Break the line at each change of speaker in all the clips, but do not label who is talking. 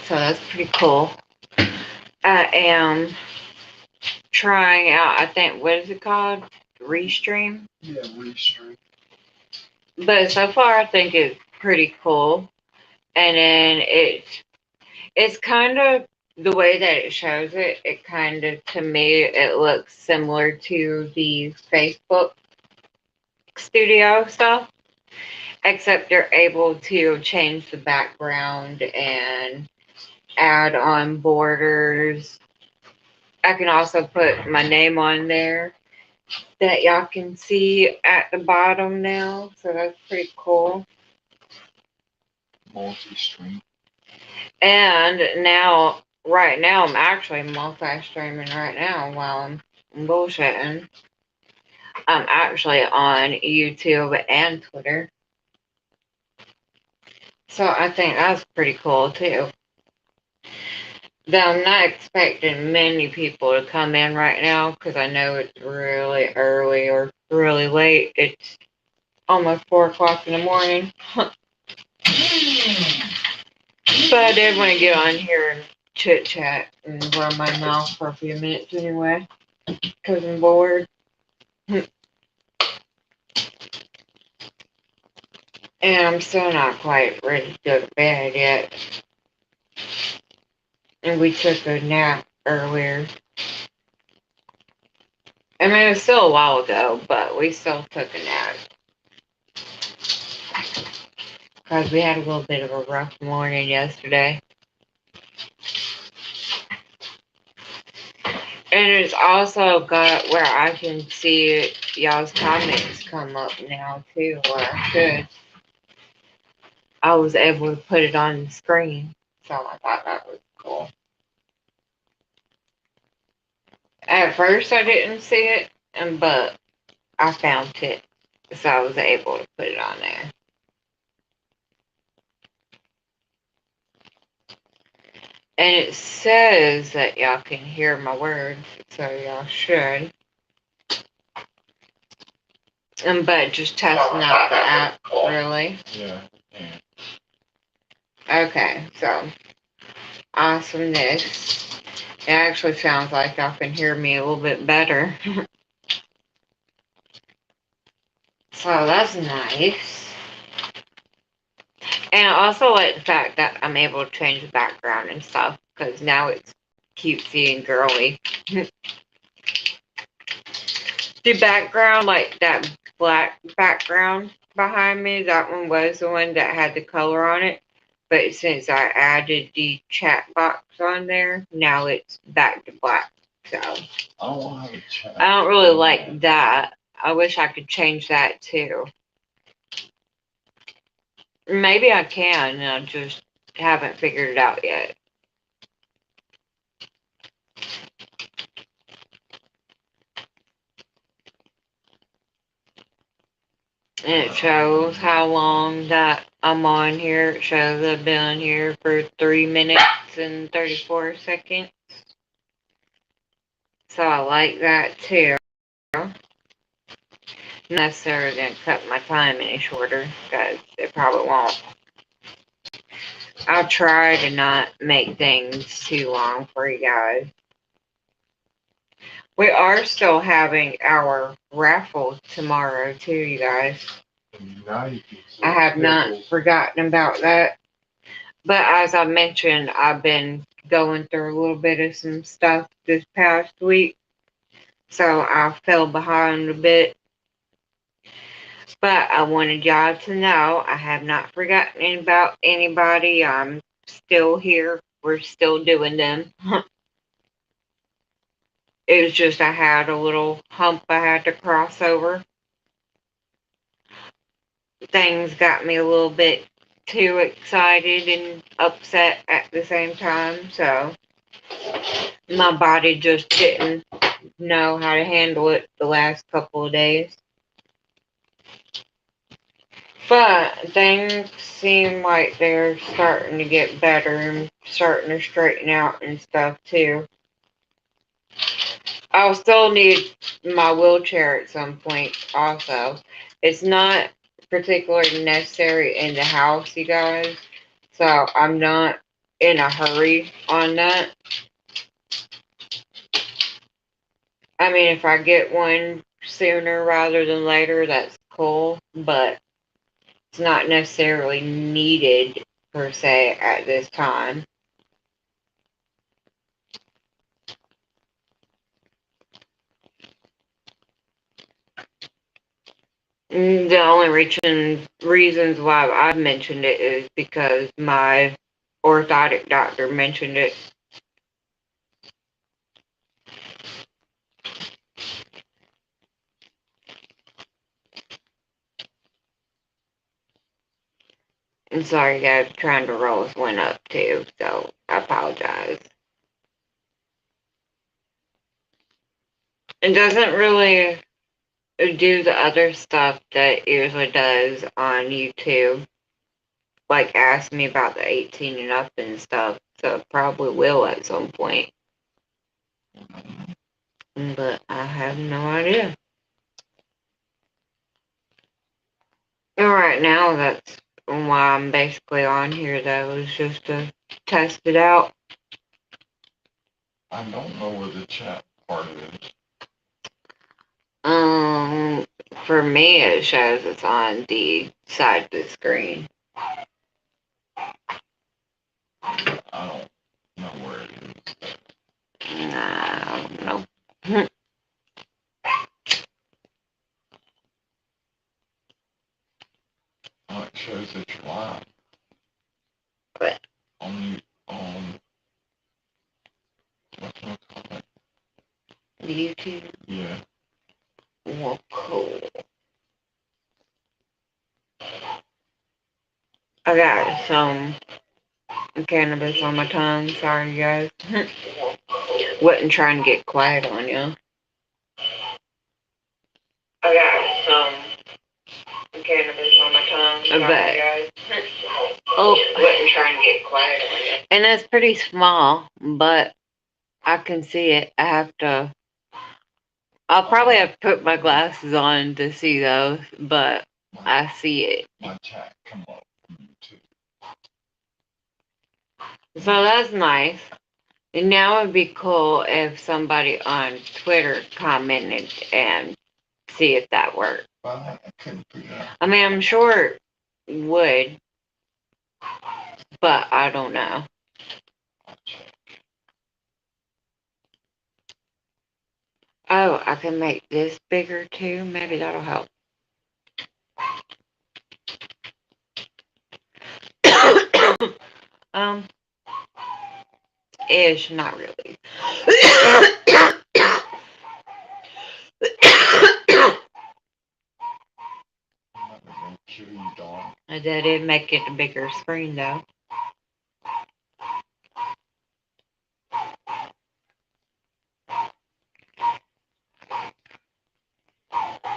So that's pretty cool. I am trying out, I think, what is it called? Restream?
Yeah, restream.
But so far, I think it's pretty cool. And then it's kind of the way that it shows it. It kind of, to me, it looks similar to the Facebook Studio stuff, except you're able to change the background and add on borders. I can also put my name on there that y'all can see at the bottom now, so that's pretty cool.
Multi-stream.
And now, right now, I'm actually multi-streaming right now while I'm bullshitting. I'm actually on YouTube and Twitter. So I think that's pretty cool too. Though I'm not expecting many people to come in right now because I know it's really early or really late. It's almost 4 o'clock in the morning. But I did want to get on here and chit chat and run my mouth for a few minutes anyway because I'm bored. And I'm still not quite ready to go to bed yet. And we took a nap earlier. I mean, it was still a while ago, but we still took a nap. Because we had a little bit of a rough morning yesterday. And it's also got where I can see y'all's comments come up now, too, where I should. I was able to put it on the screen. So I thought that was cool. At first, I didn't see it, but I found it. So I was able to put it on there. And it says that y'all can hear my words, so y'all should. But just testing out the app, really.
Yeah. Yeah.
Okay, so awesomeness. It actually sounds like y'all can hear me a little bit better. So that's nice. And I also like the fact that I'm able to change the background and stuff, because now it's cutesy and girly. The background, like that black background behind me, that one was the one that had the color on it. But since I added the chat box on there, now it's back to black. So
I don't want to have a chat.
I don't really like that. I wish I could change that too. Maybe I can, and I just haven't figured it out yet. And it shows how long that I'm on here. It shows I've been on here for 3 minutes and 34 seconds. So I like that too. Not necessarily going to cut my time any shorter, because it probably won't. I'll try to not make things too long for you guys. We are still having our raffle tomorrow too, you guys.
Nice.
I have not forgotten about that. But as I mentioned, I've been going through a little bit of some stuff this past week. So I fell behind a bit. But I wanted y'all to know I have not forgotten about anybody. I'm still here. We're still doing them. It was just I had a little hump I had to cross over. Things got me a little bit too excited and upset at the same time, so my body just didn't know how to handle it the last couple of days. But things seem like they're starting to get better and starting to straighten out and stuff too. I'll still need my wheelchair at some point also. It's not particularly necessary in the house, you guys. So I'm not in a hurry on that. I mean, if I get one sooner rather than later, that's cool, but it's not necessarily needed per se at this time. The only reasons why I've mentioned it is because my orthotic doctor mentioned it. I'm sorry, guys, trying to roll this one up too, so I apologize. It doesn't really do the other stuff that it usually does on YouTube, like ask me about the 18 and up and stuff, so it probably will at some point. But I have no idea. And right now, that's why I'm basically on here, though, is just to test it out.
I don't know where the chat part is.
For me, it shows it's on the side of the screen.
I don't know where it is.
I don't know.
Oh, it shows that you're live.
What?
On what's my comment?
YouTube?
Yeah.
Well, cool. I got some cannabis on my tongue. Sorry, guys. Wasn't trying to get quiet on you. I got some cannabis on my tongue. Sorry, guys. Wasn't trying to get quiet on you. And it's pretty small, but I can see it. I'll probably have to put my glasses on to see those, but I see it.
My chat come up from YouTube.
So that's nice. And now it'd be cool if somebody on Twitter commented and see if that worked.
Well, I couldn't figure it out.
I mean, I'm sure it would, but I don't know. Oh, I can make this bigger too. Maybe that'll help. Ish, not really. I did make it a bigger screen though.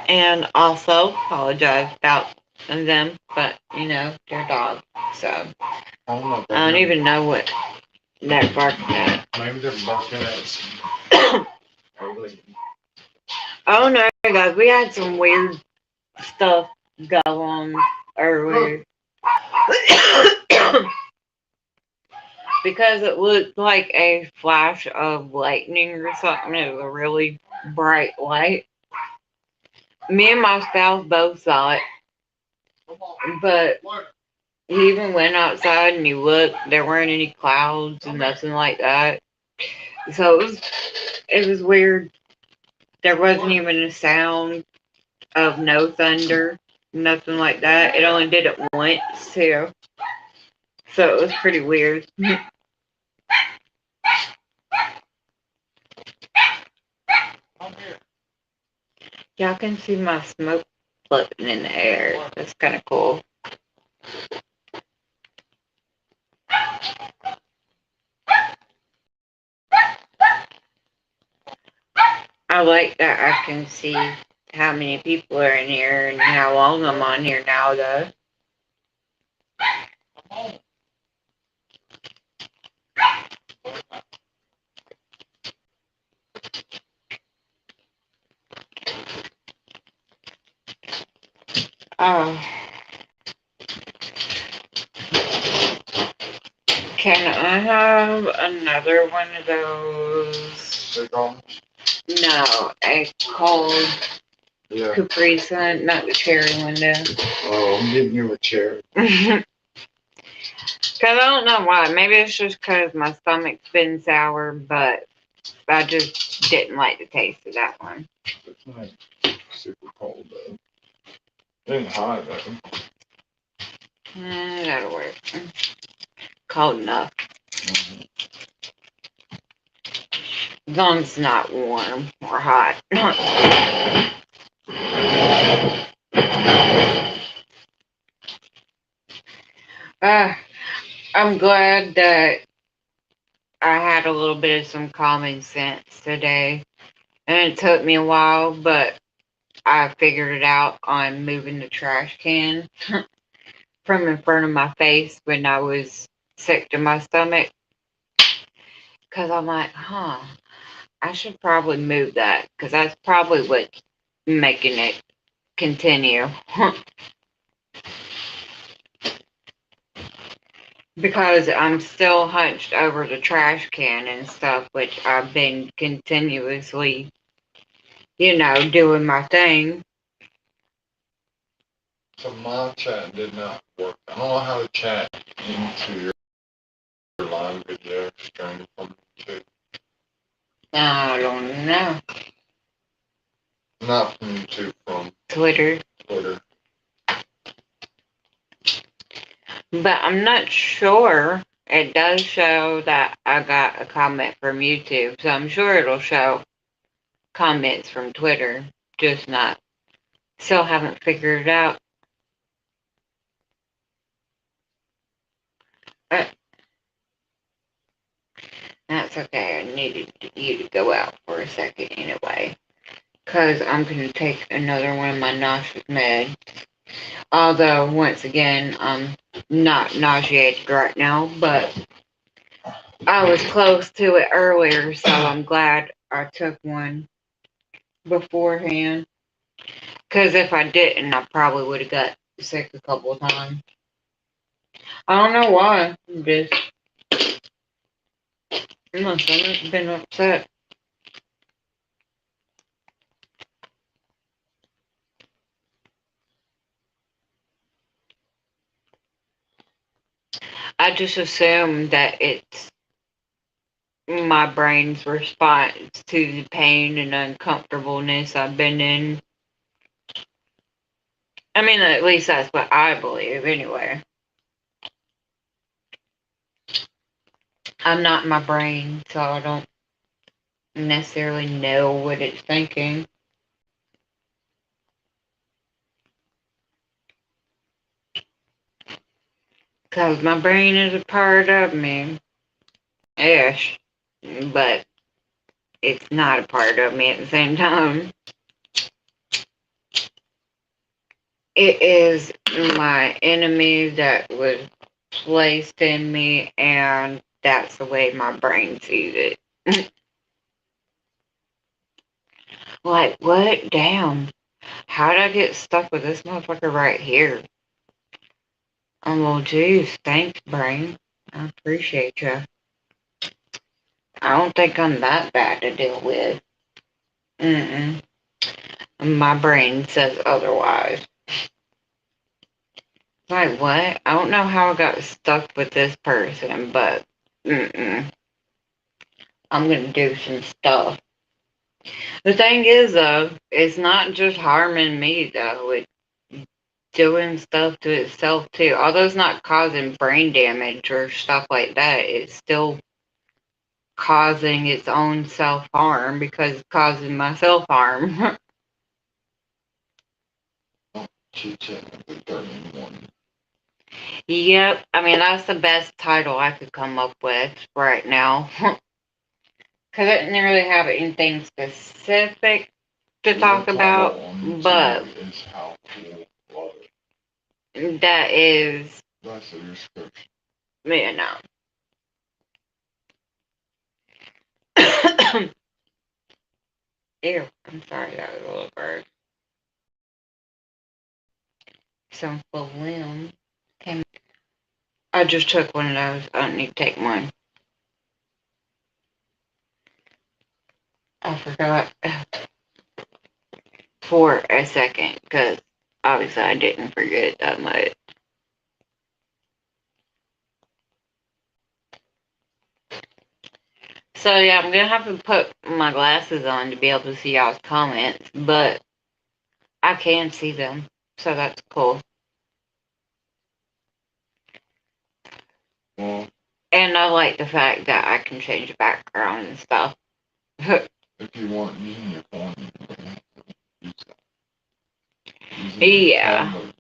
And also apologize about them, but you know, they're dogs, so I don't even know what they're barking at.
Maybe they're barking at
Oh no, guys, we had some weird stuff go on earlier. Because it looked like a flash of lightning or something. It was a really bright light. Me and my spouse both saw it, but he even went outside and he looked. There weren't any clouds and nothing like that. So it was weird. There wasn't even a sound of no thunder, nothing like that. It only did it once too. So it was pretty weird. Y'all can see my smoke floating in the air. That's kind of cool. I like that I can see how many people are in here and how long I'm on here now, though. Can I have another one of those?
Cigars?
No, a cold
Yeah.
Capri Sun, not the cherry window.
Oh, I'm getting you a chair.
Because I don't know why. Maybe it's just because my stomach's been sour, but I just didn't like the taste of that one.
It's not super cold though. It ain't hot though.
That'll work. Cold enough.
Mm-hmm.
As long as it's not warm or hot. uh, I'm glad that I had a little bit of some common sense today. And it took me a while, but I figured it out on moving the trash can from in front of my face when I was sick to my stomach. Because I'm like, I should probably move that. Because that's probably what's making it continue. Because I'm still hunched over the trash can and stuff, which I've been continuously, doing my thing.
So my chat did not work. I don't know how to chat into your live video stream from YouTube.
I don't know.
Not from YouTube, from
Twitter.
Twitter.
But I'm not sure. It does show that I got a comment from YouTube, so I'm sure it'll show comments from Twitter. Just not. Still haven't figured it out. Uh, that's okay. I needed you to go out for a second anyway. Because I'm going to take another one of my nauseous meds. Although, once again, I'm not nauseated right now, but I was close to it earlier, so I'm glad I took one beforehand. Because if I didn't, I probably would have got sick a couple of times. I don't know why. Just my stomach's been upset. I just assume that it's my brain's response to the pain and uncomfortableness I've been in. I mean, at least that's what I believe, anyway. I'm not my brain, so I don't necessarily know what it's thinking. Because my brain is a part of me. Ish. But it's not a part of me at the same time. It is my enemy that was placed in me, and that's the way my brain sees it. Like, what? Damn. How did I get stuck with this motherfucker right here? Well, geez, thanks, brain. I appreciate you. I don't think I'm that bad to deal with. Mm-mm. My brain says otherwise. Like, what? I don't know how I got stuck with this person, but mm-mm. I'm gonna do some stuff. The thing is, though, it's not just harming me, though. It's doing stuff to itself, too. Although it's not causing brain damage or stuff like that, it's still causing its own self-harm because it's causing my self-harm.
Chit at 3:30 in the morning.
Yep. I mean, that's the best title I could come up with right now. Because I didn't really have anything specific to talk about, but
Is how cool was.
that is,
That's the description.
you know. Ew, I'm sorry, that was a little bird. Some phlegm came. I just took one of those. I don't need to take one. I forgot for a second because obviously I didn't forget that much. So yeah, I'm gonna have to put my glasses on to be able to see y'all's comments, but I can see them, so that's cool.
Well,
And I like the fact that I can change the background and stuff.
if you want using your phone, you can use that. Using your
Yeah,
tablet.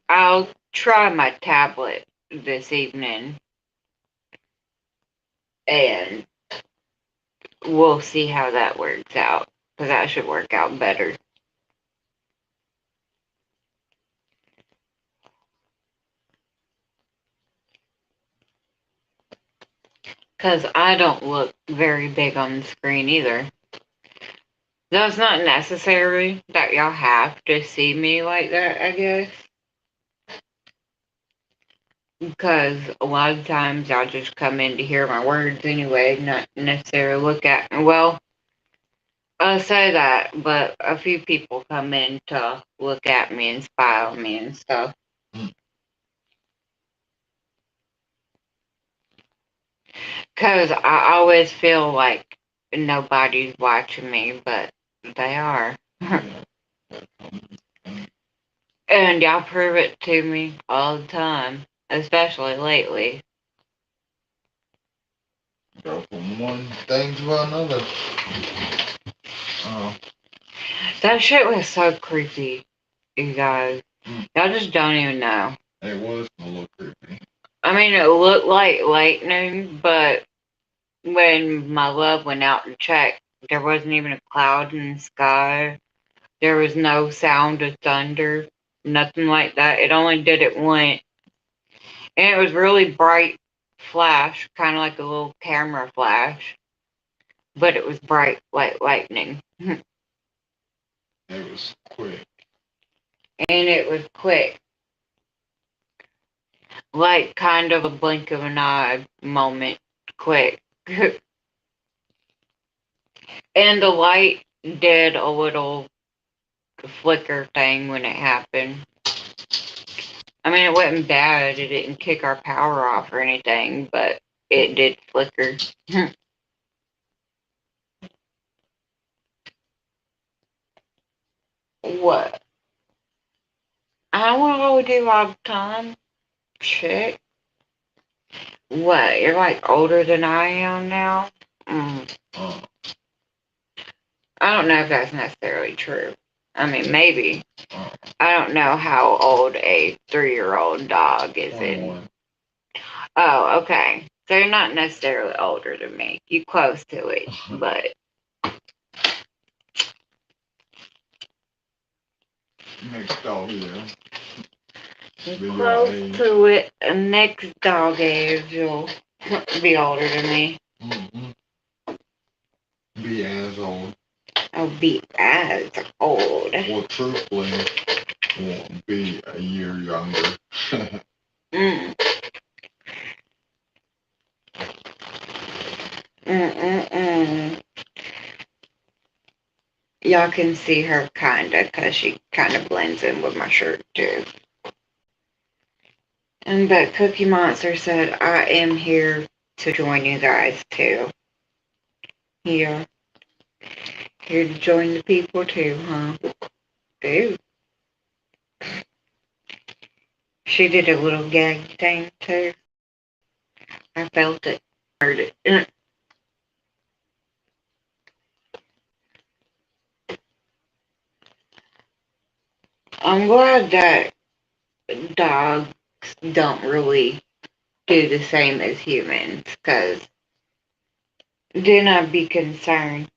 I'll try my tablet this evening, and we'll see how that works out, because that should work out better. Because I don't look very big on the screen either. That's not necessary that y'all have to see me like that, I guess. Because a lot of times y'all just come in to hear my words anyway, not necessarily look at me. Well, I'll say that, but a few people come in to look at me and spy on me and stuff. Because I always feel like nobody's watching me, but they are. And y'all prove it to me all the time, especially lately.
Go from one thing to another. Oh.
That shit was so creepy, you guys. Y'all just don't even know.
It was a little creepy.
I mean, it looked like lightning, but when my love went out and checked, there wasn't even a cloud in the sky. There was no sound of thunder, nothing like that. It only did it once. And it was really bright flash, kind of like a little camera flash, but it was bright like lightning. And
It was quick.
it was quick, like kind of a blink of an eye moment, quick. And the light did a little flicker thing when it happened. I mean, it wasn't bad. It didn't kick our power off or anything, but it did flicker. What? I want to do all the time. Shit. What? You're like older than I am now?
Oh.
I don't know if that's necessarily true. I mean, maybe.
Oh.
I don't know how old a 3-year-old dog is in.
21.
Oh, okay. So you're not necessarily older than me. You close to it, but
Next dog here.
you close to it. Next dog age, you'll be older than me.
Mm-hmm. Be as old.
I'll be as old.
Well, truthfully, won't be a year younger.
Mm. Mm-mm-mm. Y'all can see her kinda, because she kinda blends in with my shirt too. And but Cookie Monster said, I am here to join you guys too. Yeah. Here to join the people too, huh? Ew. She did a little gag thing too. I felt it. Heard it. I'm glad that dogs don't really do the same as humans, because then I'd be concerned.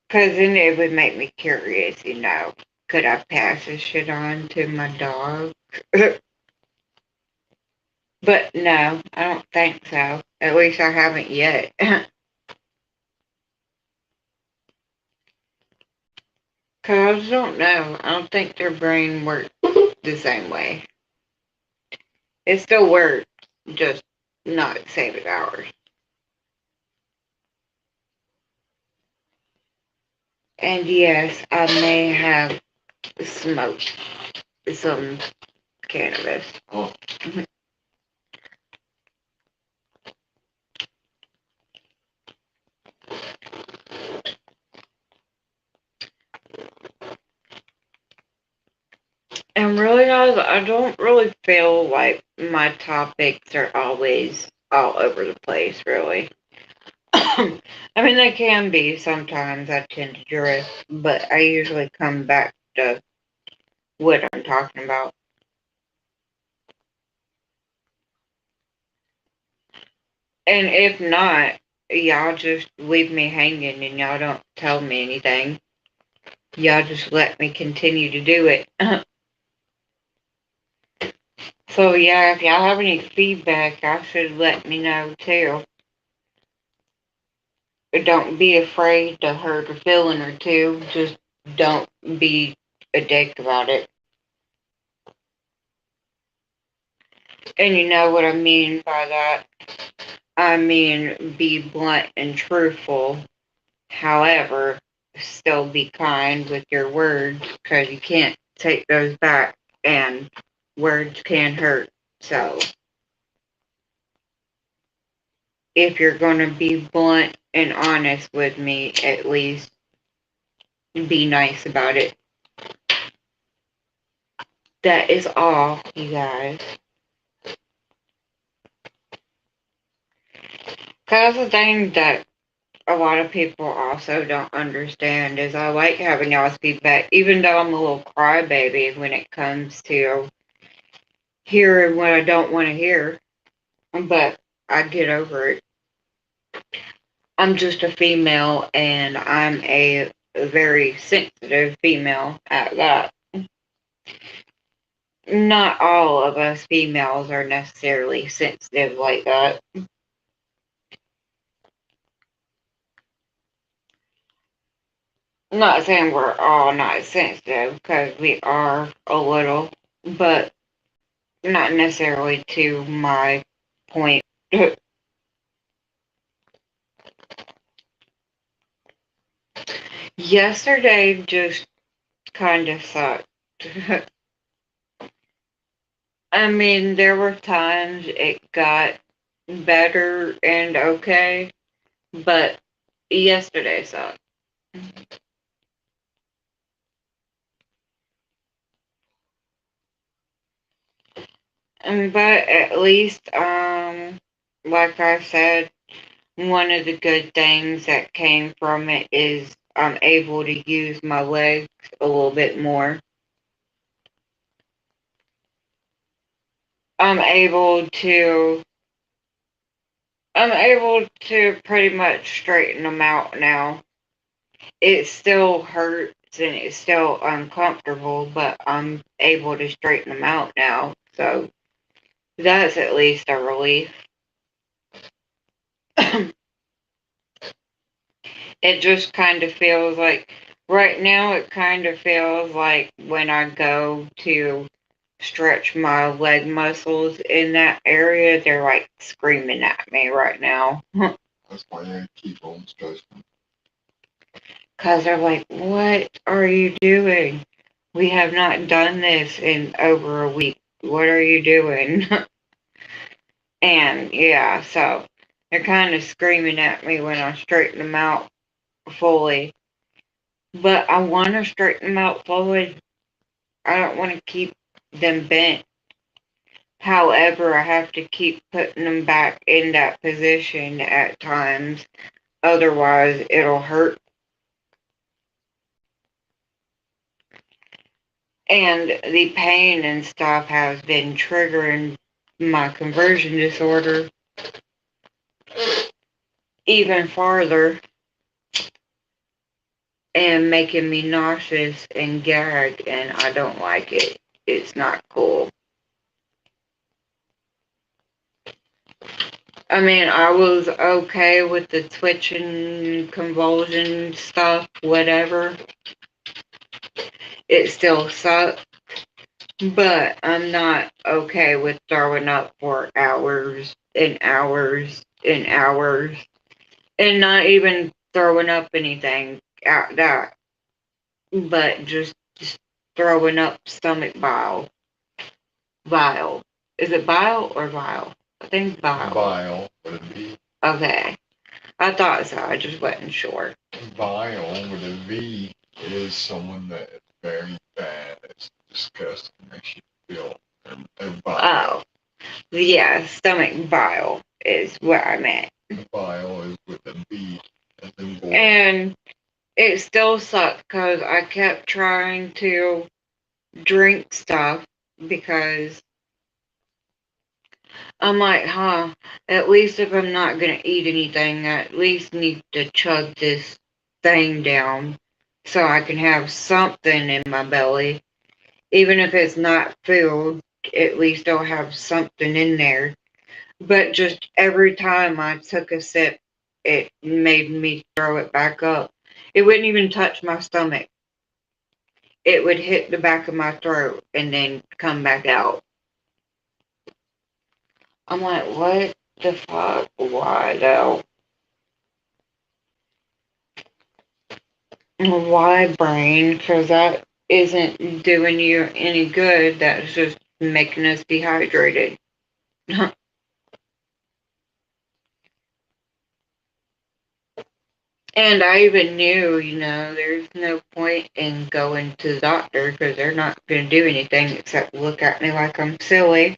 Because then it would make me curious, you know. Could I pass this shit on to my dog? But no, I don't think so. At least I haven't yet. Because I just don't know. I don't think their brain works the same way. It still works, just not saving hours. And yes, I may have smoked some cannabis.
Oh,
And really, guys, I don't really feel like my topics are always all over the place, really. I mean, they can be sometimes. I tend to drift, but I usually come back to what I'm talking about. And if not, y'all just leave me hanging and y'all don't tell me anything. Y'all just let me continue to do it. So, yeah, if y'all have any feedback, y'all should let me know too. Don't be afraid to hurt a feeling or two. Just don't be a dick about it. And you know what I mean by that? I mean, be blunt and truthful. However, still be kind with your words because you can't take those back and words can hurt. So, if you're going to be blunt and honest with me, at least be nice about it. That is all, you guys. Because the thing that a lot of people also don't understand is I like having y'all's feedback, even though I'm a little crybaby when it comes to hearing what I don't want to hear. But I get over it. I'm just a female and I'm a very sensitive female at that. Not all of us females are necessarily sensitive like that. I'm not saying we're all not sensitive because we are a little, but not necessarily to my point. Yesterday just kind of sucked. I mean, there were times it got better and okay, but yesterday sucked. But at least, like I said, one of the good things that came from it is I'm able to use my legs a little bit more. I'm able to I'm able to pretty much straighten them out now. It still hurts and it's still uncomfortable, but I'm able to straighten them out now. So that's at least a relief. It just kind of feels like right now it kind of feels like when I go to stretch my leg muscles in that area, they're like screaming at me right now.
that's why you keep on stressing.
Because they're like, what are you doing? We have not done this in over a week. What are you doing? And yeah, so they're kind of screaming at me when I straighten them out fully. But I want to straighten them out fully. I don't want to keep them bent. However, I have to keep putting them back in that position at times. Otherwise, it'll hurt. And the pain and stuff has been triggering my conversion disorder even farther and making me nauseous and gag, and I don't like it. It's not cool. I mean, I was okay with the twitching, convulsion stuff, whatever. It still sucked, but I'm not okay with throwing up for hours and hours and hours and not even throwing up anything out that, but just throwing up stomach bile. Bile. Is it bile or bile? I think bile.
Bile with a B.
Okay. I thought so. I just wasn't sure.
Bile with a V is someone that is very bad. It's disgusting. Makes you feel their bile.
Oh. Yeah, stomach bile is what I meant.
Bile is with a B as in boy.
And it still sucked because I kept trying to drink stuff because I'm like, at least if I'm not going to eat anything, I at least need to chug this thing down so I can have something in my belly. Even if it's not food, at least I'll have something in there. But just every time I took a sip, it made me throw it back up. It wouldn't even touch my stomach. It would hit the back of my throat and then come back out. I'm like, what the fuck? Why though? Why brain? Because that isn't doing you any good. That's just making us dehydrated. And I even knew, there's no point in going to the doctor because they're not going to do anything except look at me like I'm silly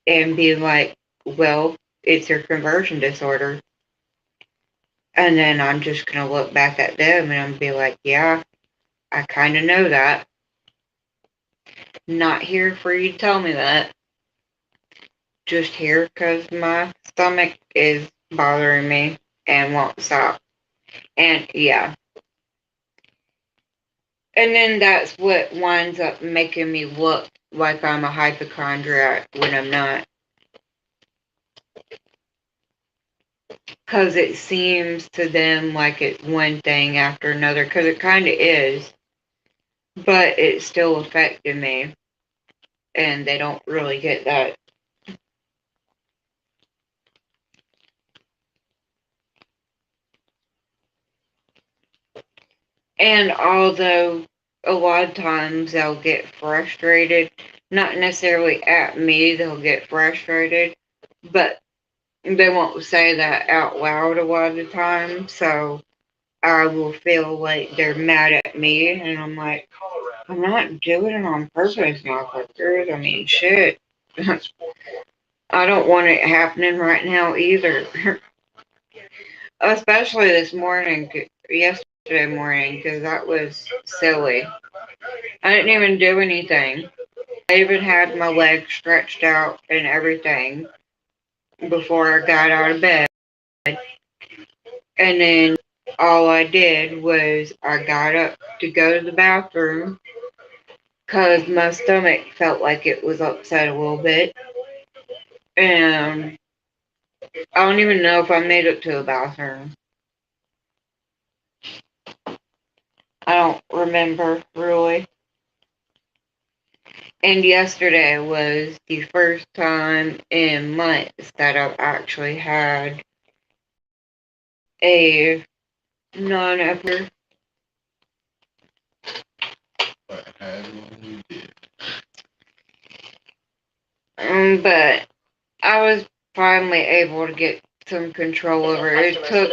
and be like, well, it's your conversion disorder. And then I'm just going to look back at them and I'm be like, yeah, I kind of know that. Not here for you to tell me that. Just here because my stomach is bothering me and won't stop. And yeah. And then that's what winds up making me look like I'm a hypochondriac when I'm not. Because it seems to them like it's one thing after another. Because it kind of is. But it's still affecting me. And they don't really get that. And although a lot of times they'll get frustrated, not necessarily at me, they'll get frustrated, but they won't say that out loud a lot of the time. So I will feel like they're mad at me, and I'm like, I'm not doing it on purpose, motherfuckers. I mean, shit. I don't want it happening right now either. Especially this morning, yesterday morning, because that was silly. I didn't even do anything. I even had my legs stretched out and everything before I got out of bed. And then all I did was I got up to go to the bathroom because my stomach felt like it was upset a little bit. And I don't even know if I made it to the bathroom. I don't remember really. And yesterday was the first time in months that I've actually had a non-effort.
But had one you did.
But I was finally able to get some control over it. It took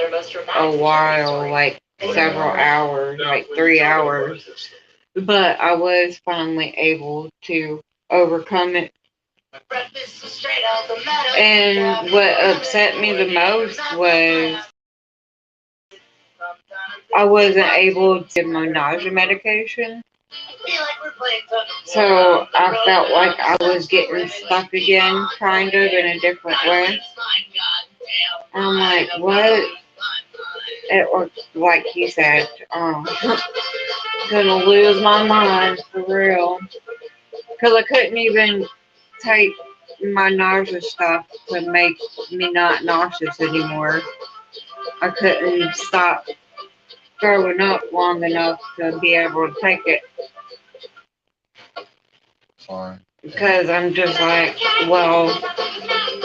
a while, like several hours, like 3 hours. But I was finally able to overcome it. And what upset me the most was I wasn't able to get my nausea medication. So I felt like I was getting stuck again, kind of in a different way. And I'm like, what? It was like he said, gonna lose my mind for real. Because I couldn't even take my nausea stuff to make me not nauseous anymore. I couldn't stop throwing up long enough to be able to take it.
Sorry.
Because I'm just like, well,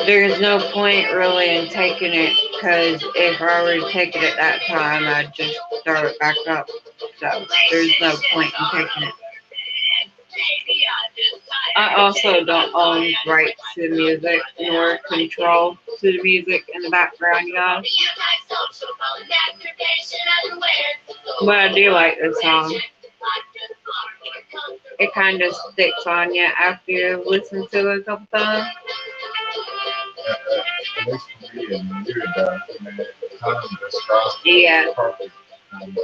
there's no point really in taking it because if I were to take it at that time, I'd just start it back up. So there's no point in taking it. I also don't own rights to the music nor control to the music in the background, guys. But I do like this song. It kind of sticks on you after you listen to it a couple times.
At least for me, and you it does. I mean, it kind of describes
Yeah.
it perfect. Um,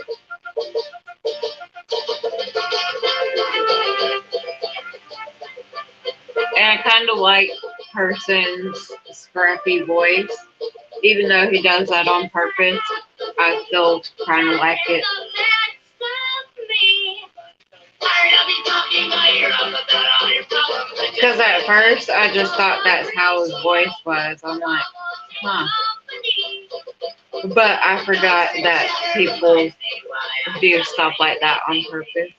And I kind of like Person's scrappy voice. Even though he does that on purpose, I still kind of like it. Because at first, I just thought that's how his voice was. I'm like, huh. But I forgot that people do stuff like that on purpose.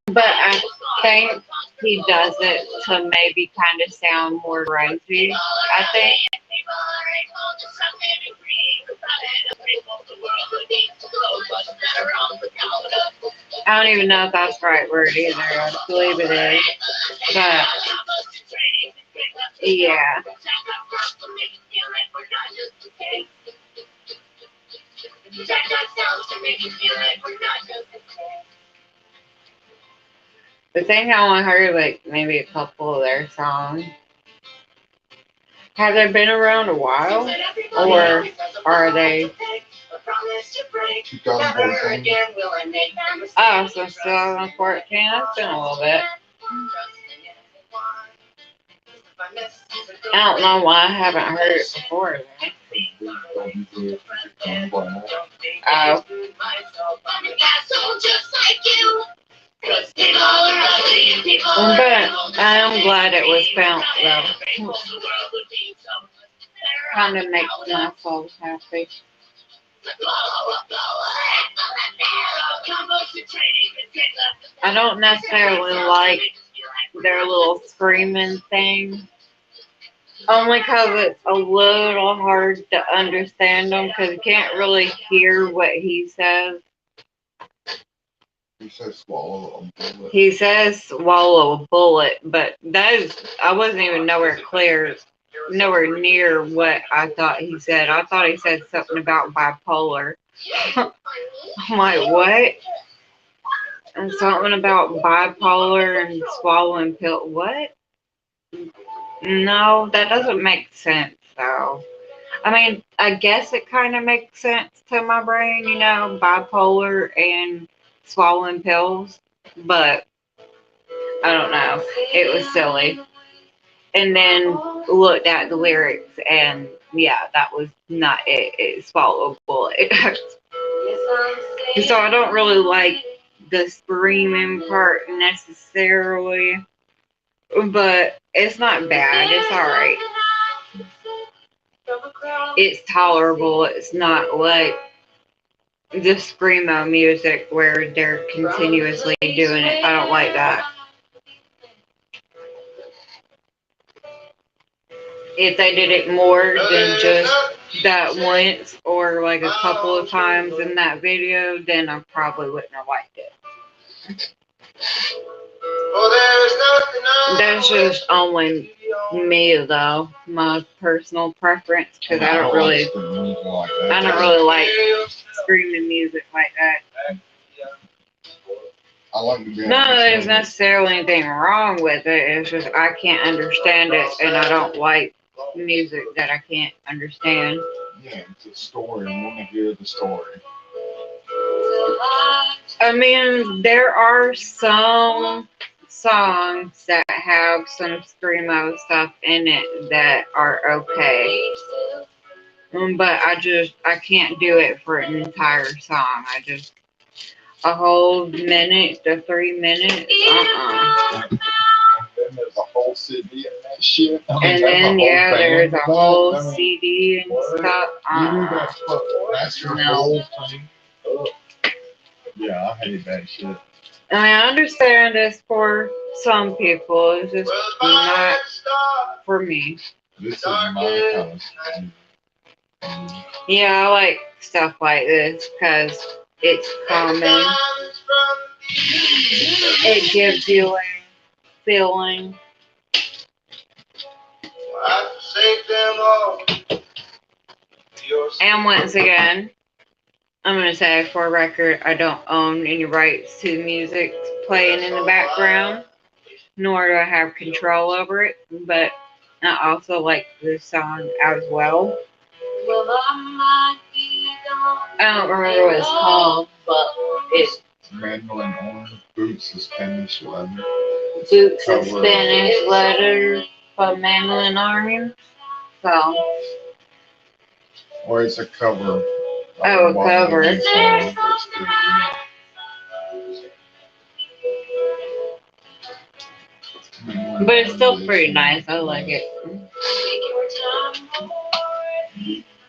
But I think he does it to maybe kind of sound more grungy. I think. I don't even know if that's the right word either. I believe it is. But yeah. The thing I want to heard like maybe a couple of their songs. Have they been around a while? Or are they
2014.
oh, so 2014? That's been a little bit. I don't know why I haven't heard it before. Oh. But I am glad it was found though. Kind of makes my soul happy. I don't necessarily like their little screaming thing. Only because it's a little hard to understand them because you can't really hear what he says.
He says swallow a bullet.
He says swallow a bullet, but that is, I wasn't even nowhere near what I thought he said. I thought he said something about bipolar. I'm like, what? And something about bipolar and swallowing pill. What? No, that doesn't make sense, though. I mean, I guess it kind of makes sense to my brain, bipolar and swallowing pills, but I don't know. It was silly. And then looked at the lyrics, and yeah, that was not it. It's swallowable. So I don't really like the screaming part necessarily, but it's not bad. It's alright. It's tolerable. It's not like the screamo music where they're continuously doing it. I don't like that. If they did it more than just that once or like a couple of times in that video, then I probably wouldn't have liked it. That's just only me though, my personal preference, because I don't really like screaming music like that.
I like to be
Not that there's necessarily anything wrong with it. It's just I can't understand it, and I don't like music that I can't understand.
Yeah, it's a story. I want to hear the story.
I mean, there are some songs that have some screamo stuff in it that are okay. But I can't do it for an entire song. A whole minute to 3 minutes,
And then there's a whole CD and that shit. I mean,
And then, yeah, there's a whole CD and stuff.
That's your
No.
whole thing. Yeah, I hate that shit.
I understand this for some people. It's just not for me.
This is my house.
Yeah, I like stuff like this because it's common. It gives you a feeling. And once again, I'm going to say for a record, I don't own any rights to the music playing in the background, nor do I have control over it, but I also like this song as well. I don't remember what it's called, but it's
Mandolin orange, boots of Spanish leather.
Boots of Spanish Leather by Mandolin Orange. So,
Or it's a cover.
oh, a cover. But it's still pretty nice. I like it.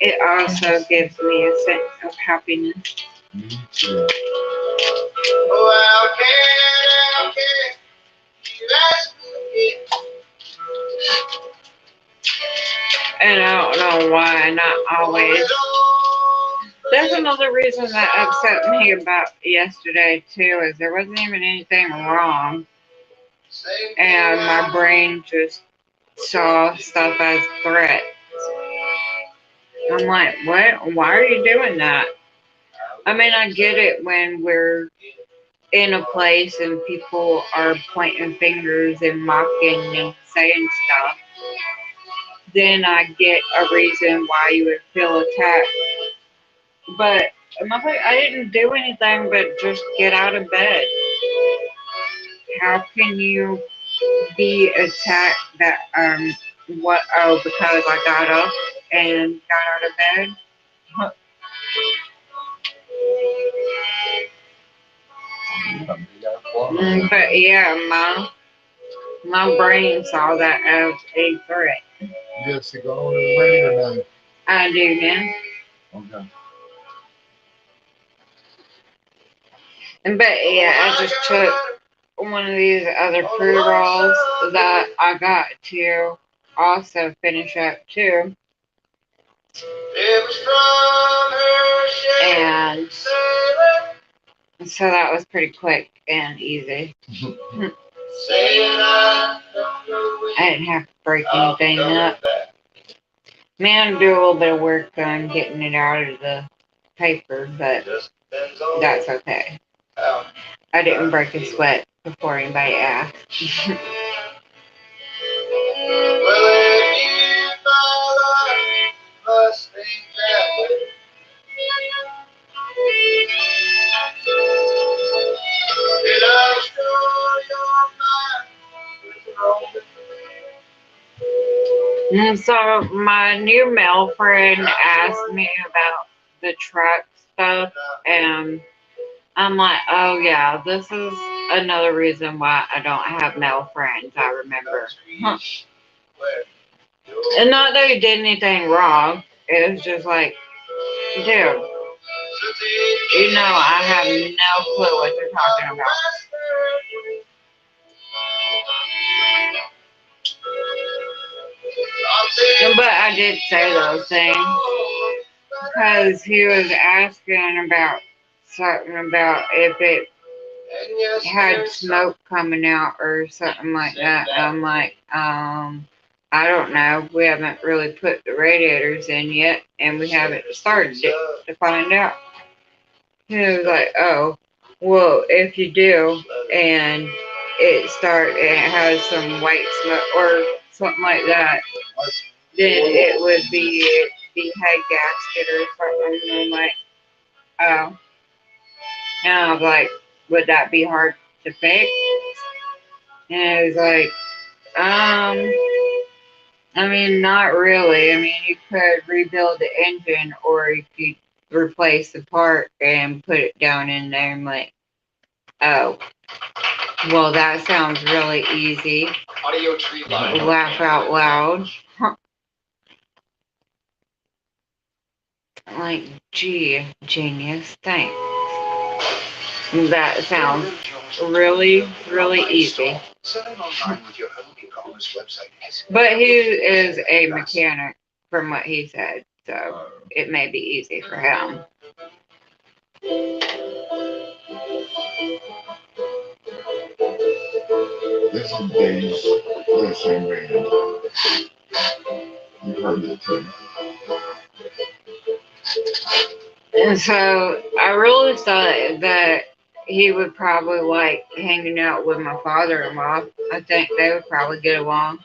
It also gives me a sense of happiness.
Me too.
And I don't know why, not always. That's another reason that upset me about yesterday too, is there wasn't even anything wrong. And my brain just saw stuff as threats. I'm like, what? Why are you doing that? I mean, I get it when we're in a place and people are pointing fingers and mocking and saying stuff. Then I get a reason why you would feel attacked. But I'm like, I didn't do anything but just get out of bed. How can you be attacked that what because I got up and got out of bed? But yeah, my brain saw that as a threat.
You have to go ready or not?
I do now.
Okay.
But yeah, I just took one of these other fruit rolls that I got to also finish up too. And so that was pretty quick and easy. I didn't have to break anything up. Man, do a little bit of work on getting it out of the paper, but that's okay. I didn't break a sweat before anybody asked. And so my new male friend asked me about the truck stuff, and I'm like, oh yeah, this is another reason why I don't have male friends. I remember, and not that he did anything wrong. It was just like, dude, you know, I have no clue what you're talking about. But I did say those things because he was asking about something about if it had smoke coming out or something like that. I'm like, I don't know. We haven't really put the radiators in yet, and we haven't started it to find out. He was like, oh, well, if you do, and and it has some white smoke or something like that, then it would be the head gasket or something. And I'm like, oh. And I was like, would that be hard to fix? And it was like, I mean, not really. I mean, you could rebuild the engine or you could replace the part and put it down in there. I'm like, oh, well, that sounds really easy.
Audio tree line.
Laugh out loud. Like, gee, genius, thanks. That sounds really, really easy. But he is a mechanic, from what he said, so it may be easy for him.
This is Dave's listening band. You heard it too.
And so I really thought that he would probably like hanging out with my father-in-law. I think they would probably get along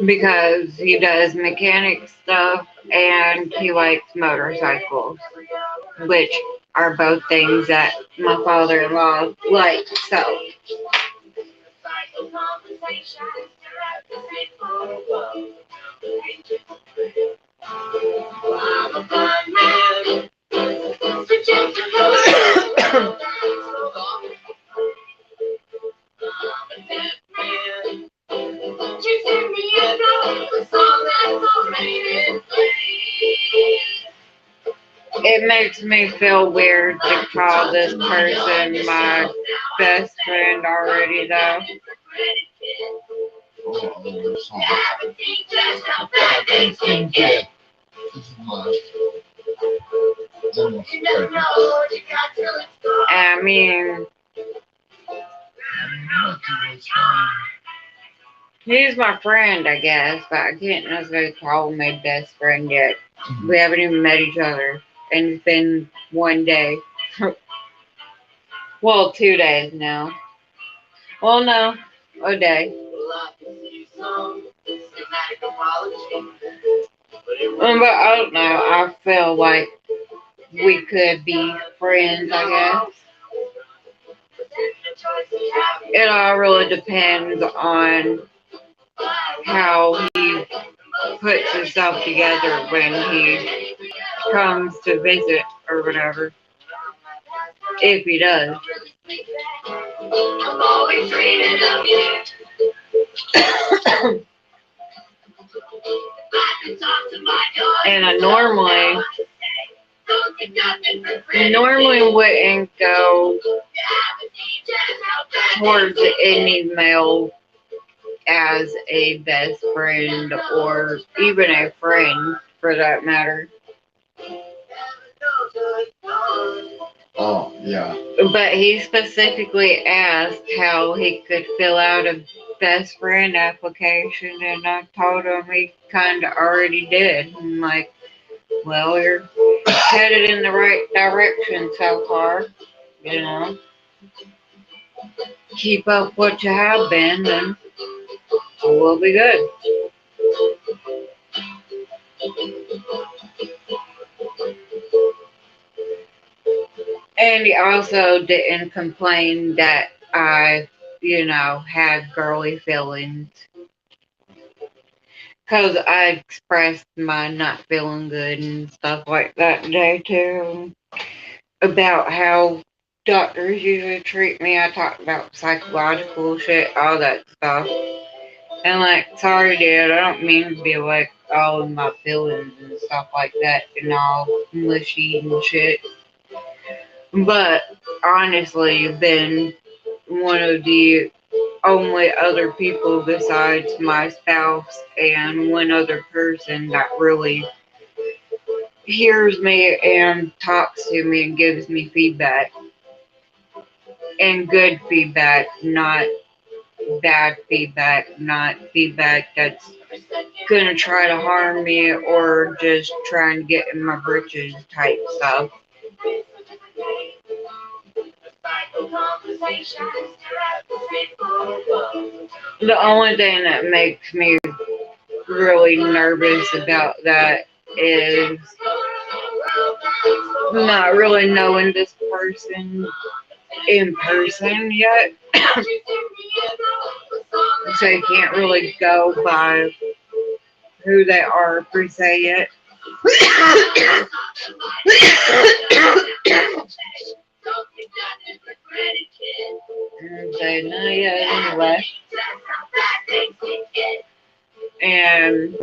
because he does mechanic stuff and he likes motorcycles, which are both things that my father-in-law likes. So it makes me feel weird to call this person my best friend already, though.
Oh, I love this song. Chit. This is my almost second.
I mean, he's my friend, I guess, but I can't necessarily call him my best friend yet. We haven't even met each other, and it's been one day. Well, 2 days now. Well, no, a day. But I don't know. I feel like we could be friends, I guess. It all really depends on how he puts himself together when he comes to visit or whatever. If he does. And I normally wouldn't go towards any male as a best friend or even a friend for that matter.
Oh, yeah.
But he specifically asked how he could fill out a best friend application, and I told him he kind of already did. I'm like, well, you're headed in the right direction so far, you know. Keep up what you have been, and we'll be good. And he also didn't complain that I, had girly feelings. Because I expressed my not feeling good and stuff like that today, too. About how doctors usually treat me. I talked about psychological shit, all that stuff. And, like, sorry, Dad, I don't mean to be, like, all in my feelings and stuff like that and all mushy and shit. But honestly, you've been one of the only other people besides my spouse and one other person that really hears me and talks to me and gives me feedback. And good feedback, not bad feedback, not feedback that's gonna try to harm me or just trying to get in my britches type stuff. The only thing that makes me really nervous about that is not really knowing this person in person yet. So you can't really go by who they are per se yet. And say, no, yeah, anyway. And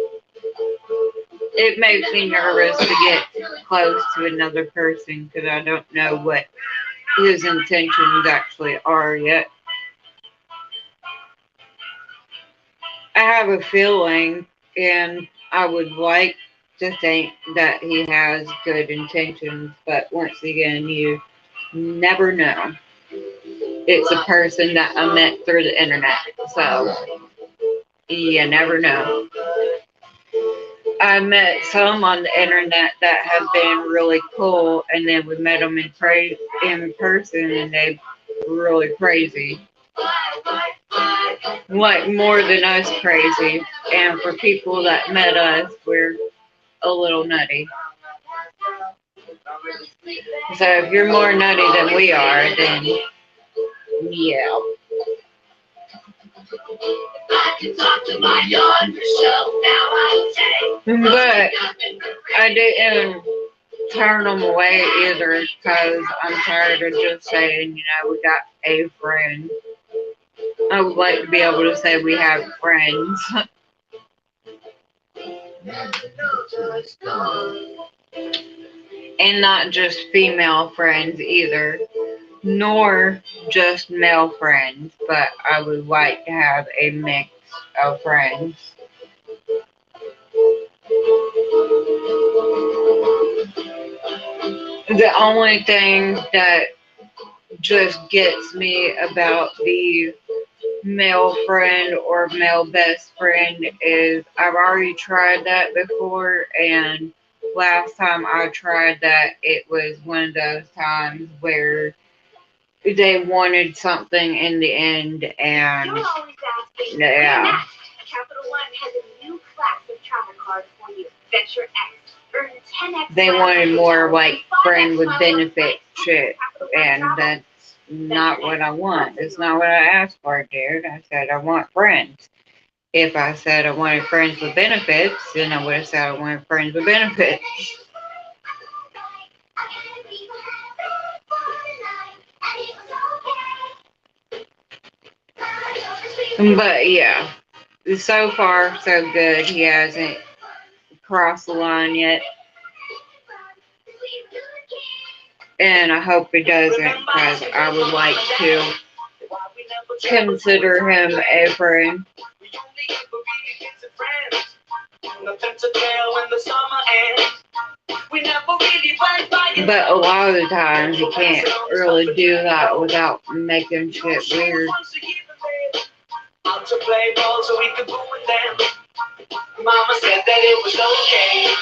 it makes me nervous to get close to another person because I don't know what his intentions actually are yet. I have a feeling, and I would like to think that he has good intentions, but once again, you never know. It's a person that I met through the internet, so you never know. I met some on the internet that have been really cool, and then we met them in person, and they really crazy, like more than us crazy. And for people that met us, we're a little nutty. So if you're more nutty than we are, then yeah. But I didn't turn them away either because I'm tired of just saying, we got a friend. I would like to be able to say we have friends. And not just female friends either, nor just male friends, but I would like to have a mix of friends. The only thing that just gets me about the male friend or male best friend is I've already tried that before, and last time I tried that, it was one of those times where they wanted something in the end, and yeah. They wanted more like friend with benefit shit, and that's not what I want. It's not what I asked for, dude. I said I want friends. If I said I wanted friends with benefits, then I would have said I wanted friends with benefits. But yeah, so far so good. He hasn't crossed the line yet, and I hope he doesn't because I would like to consider him a friend. But a lot of the times you can't really do that without making shit weird. Mama said that it was okay.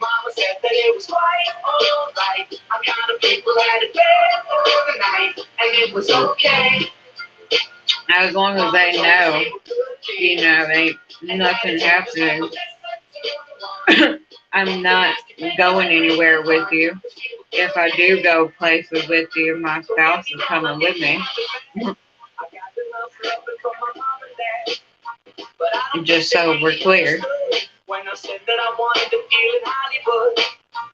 Mama said that it was quite alright. I kind of people had it bed for the night, and it was okay. As long as they know, ain't nothing happening. I'm not going anywhere with you. If I do go places with you, my spouse is coming with me. Just so we're clear. When I said that I wanted to feel in Hollywood,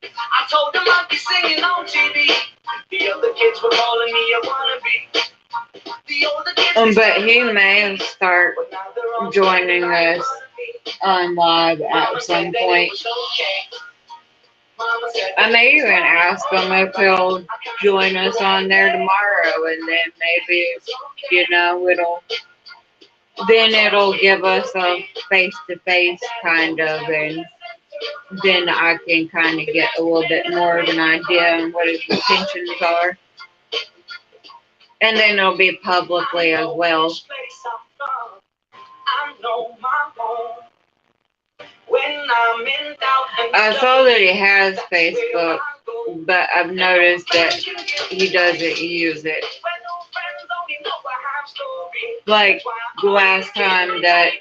I told them I'd be singing on TV. The other kids were calling me a wannabe. But he may start joining us on live at some point. I may even ask him if he'll join us on there tomorrow, and then maybe, it'll give us a face to face kind of, and then I can kind of get a little bit more of an idea on what his intentions are. And then it'll be publicly as well. I saw that he has Facebook, but I've noticed that he doesn't use it. Like the last time that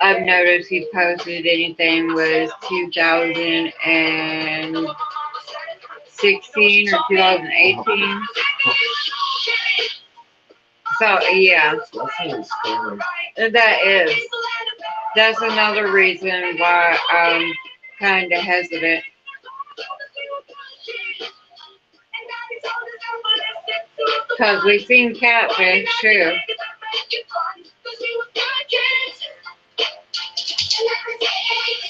I've noticed he posted anything was 2016 or 2018. So yeah, that is. That's another reason why I'm kind of hesitant. Because we've seen catfish too.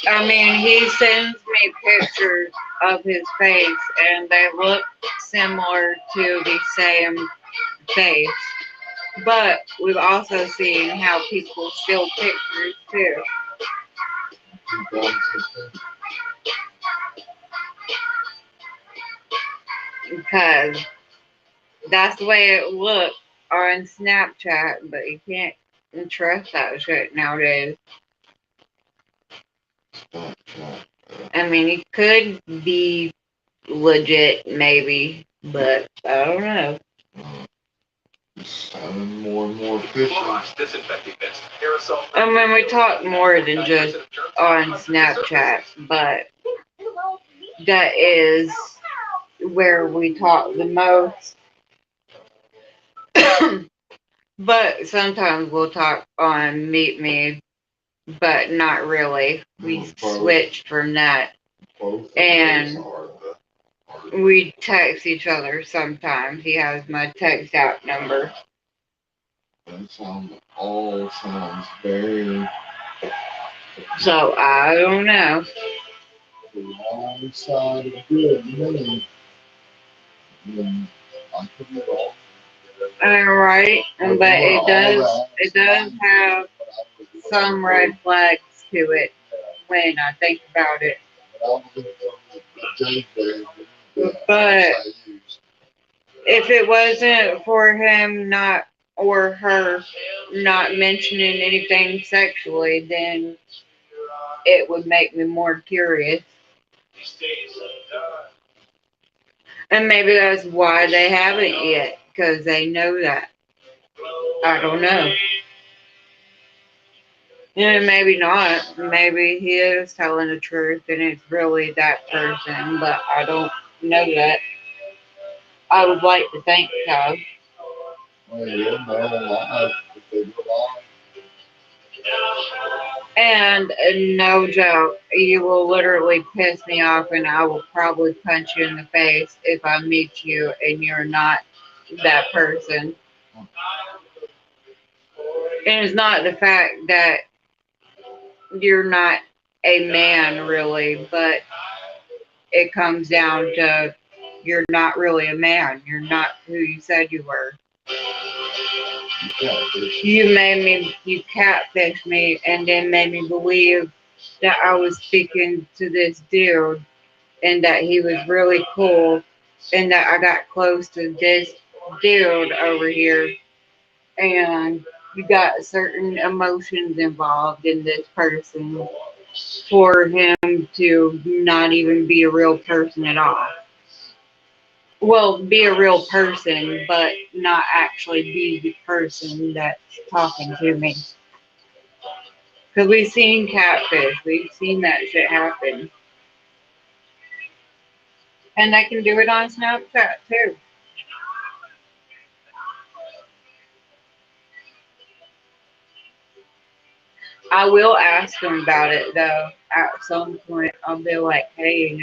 I mean, he sends me pictures of his face, and they look similar to the same face. But we've also seen how people steal pictures too, because that's the way it looks on Snapchat. But you can't trust that shit nowadays. I mean, it could be legit, maybe, but I don't know.
Sounding more and more fishy.
I mean, we talk more than just on Snapchat, but that is where we talk the most. But sometimes we'll talk on Meet Me, but not really. We switched from that, and we text each other sometimes. He has my text app number.
That all sounds very.
So I don't know.
The wrong side of good money. And I could be wrong.
All right, but it does have some red flags to it when I think about it. But if it wasn't for him not or her not mentioning anything sexually, then it would make me more curious. And maybe that's why they haven't yet, because they know that. I don't know. Maybe not. Maybe he is telling the truth and it's really that person, but I don't know that. I would like to think so.
Well, yeah, they're alive. If they were alive,
And no joke, you will literally piss me off and I will probably punch you in the face if I meet you and you're not that person. And it's not the fact that you're not a man really, but it comes down to you're not really a man. You're not who you said you were. You catfished me and then made me believe that I was speaking to this dude and that he was really cool and that I got close to this dude over here and you got certain emotions involved in this person for him to not even be a real person at all. Well, be a real person, but not actually be the person that's talking to me. Because we've seen catfish, we've seen that shit happen. And they can do it on Snapchat too. I will ask them about it though. At some point, I'll be like, hey,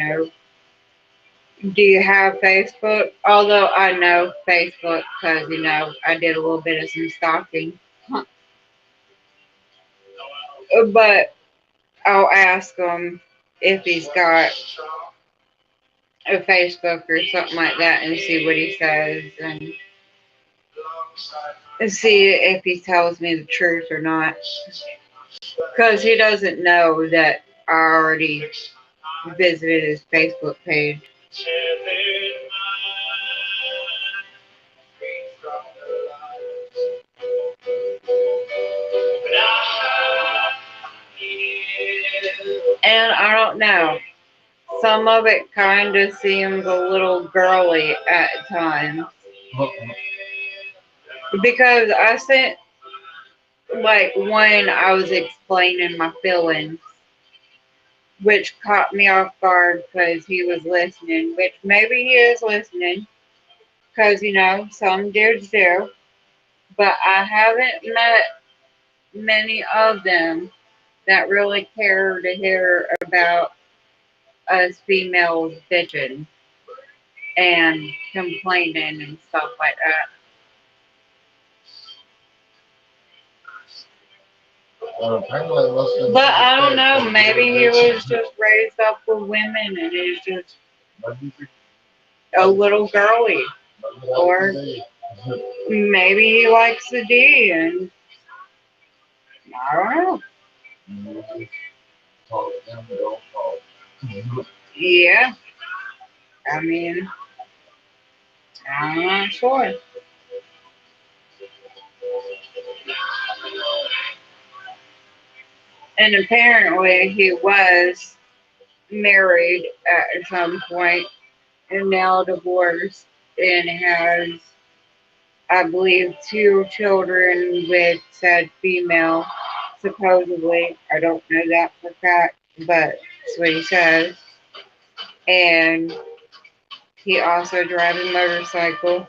do you have Facebook? Although I know Facebook because, I did a little bit of some stalking. But I'll ask him if he's got a Facebook or something like that and see what he says and see if he tells me the truth or not. Because he doesn't know that I already visited his Facebook page. And I don't know. Some of it kind of seems a little girly at times. Because I sent, like, when I was explaining my feelings, which caught me off guard because he was listening, which maybe he is listening, because, some dudes do. But I haven't met many of them that really care to hear about us females bitching and complaining and stuff like that.
apparently listening
But
to the
I don't
text,
know,
they
maybe he
did
was
this.
just raised up with women and he's just
Maybe,
a little girly.
maybe
Or
that's the
maybe he likes the D and I don't know.
deal. You just talk to them, don't talk.
Yeah, I mean, I'm not sure. And apparently he was married at some point and now divorced and has, I believe, two children with said female, supposedly. I don't know that for fact, but that's what he says. And he also drives a motorcycle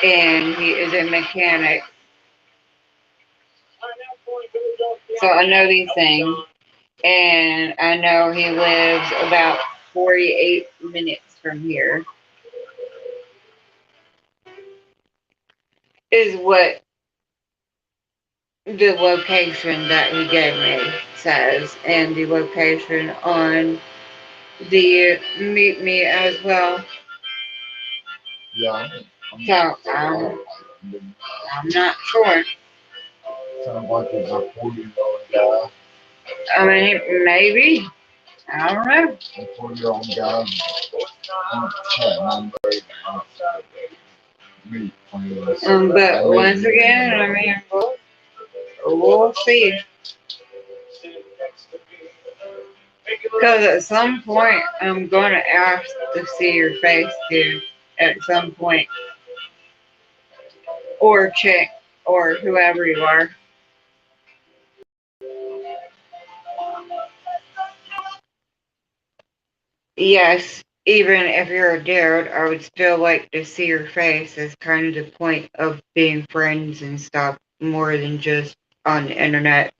and he is a mechanic. So I know these things. And I know he lives about 48 minutes from here, is what the location that he gave me says, and the location on the meet me as well.
Yeah,
So I'm not sure.
sounds like he's a 40-year-old guy.
I mean, maybe. I don't know.
A 40-year-old guy. I'm chatting on the meet plans.
But once again, I mean, we'll see. Because at some point, I'm going to ask to see your face, dude. At some point. Or Chick. Or whoever you are. Yes, even if you're a dude, I would still like to see your face as kind of the point of being friends and stuff, more than just on the internet.